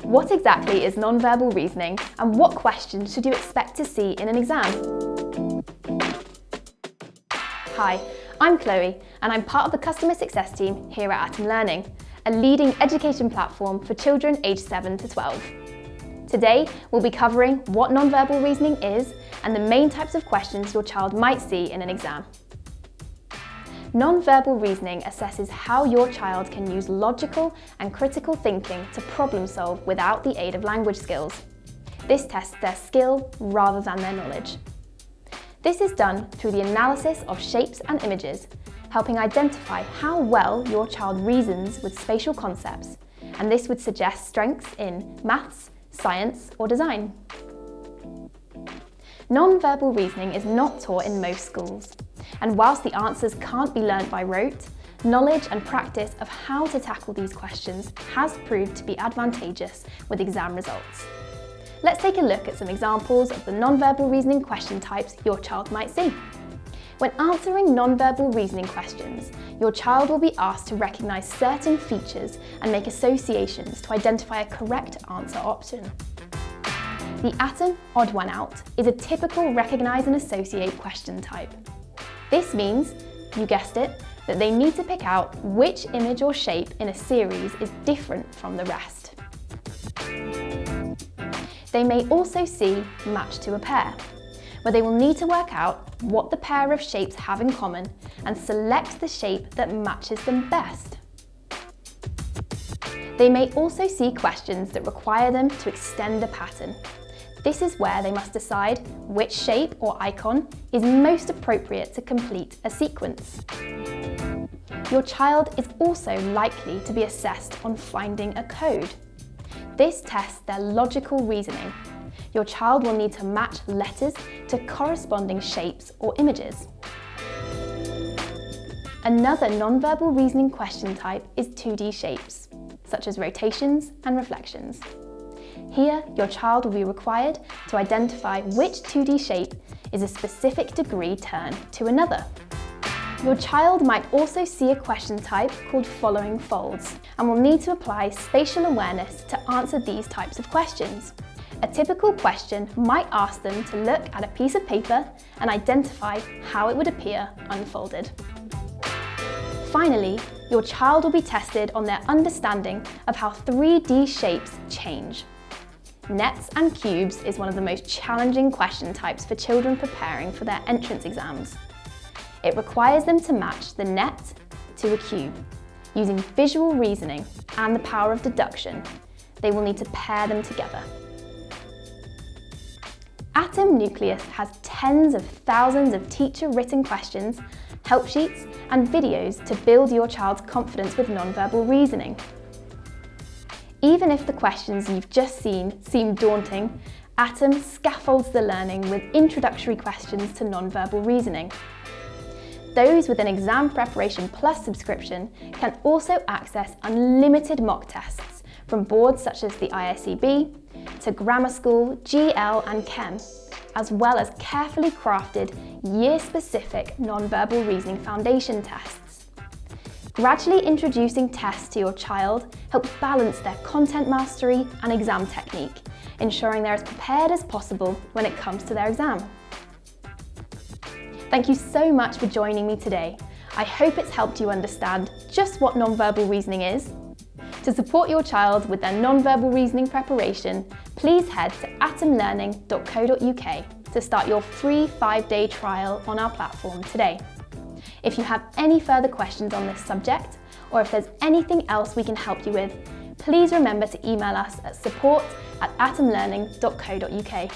What exactly is nonverbal reasoning and what questions should you expect to see in an exam? Hi, I'm Chloe and I'm part of the customer success team here at Atom Learning, a leading education platform for children aged 7 to 12. Today, we'll be covering what nonverbal reasoning is and the main types of questions your child might see in an exam. Nonverbal reasoning assesses how your child can use logical and critical thinking to problem solve without the aid of language skills. This tests their skill rather than their knowledge. This is done through the analysis of shapes and images, helping identify how well your child reasons with spatial concepts, and this would suggest strengths in maths, science, or design. Non-verbal reasoning is not taught in most schools, and whilst the answers can't be learnt by rote, knowledge and practice of how to tackle these questions has proved to be advantageous with exam results. Let's take a look at some examples of the non-verbal reasoning question types your child might see. When answering non-verbal reasoning questions, your child will be asked to recognise certain features and make associations to identify a correct answer option. The Atom Odd One Out is a typical recognise and associate question type. This means, you guessed it, that they need to pick out which image or shape in a series is different from the rest. They may also see match to a pair, where they will need to work out what the pair of shapes have in common and select the shape that matches them best. They may also see questions that require them to extend a pattern. This is where they must decide which shape or icon is most appropriate to complete a sequence. Your child is also likely to be assessed on finding a code. This tests their logical reasoning. Your child will need to match letters to corresponding shapes or images. Another non-verbal reasoning question type is 2D shapes, such as rotations and reflections. Here, your child will be required to identify which 2D shape is a specific degree turn to another. Your child might also see a question type called following folds and will need to apply spatial awareness to answer these types of questions. A typical question might ask them to look at a piece of paper and identify how it would appear unfolded. Finally, your child will be tested on their understanding of how 3D shapes change. Nets and cubes is one of the most challenging question types for children preparing for their entrance exams. It requires them to match the net to a cube. Using visual reasoning and the power of deduction, they will need to pair them together. Atom Nucleus has tens of thousands of teacher-written questions, help sheets, and videos to build your child's confidence with nonverbal reasoning. Even if the questions you've just seen seem daunting, Atom scaffolds the learning with introductory questions to nonverbal reasoning. Those with an Exam Preparation Plus subscription can also access unlimited mock tests from boards such as the ISEB, to grammar school, GL and Chem, as well as carefully crafted year-specific nonverbal reasoning foundation tests. Gradually introducing tests to your child helps balance their content mastery and exam technique, ensuring they're as prepared as possible when it comes to their exam. Thank you so much for joining me today. I hope it's helped you understand just what nonverbal reasoning is. To support your child with their nonverbal reasoning preparation, please head to atomlearning.co.uk to start your free 5-day trial on our platform today. If you have any further questions on this subject, or if there's anything else we can help you with, please remember to email us at support@atomlearning.co.uk.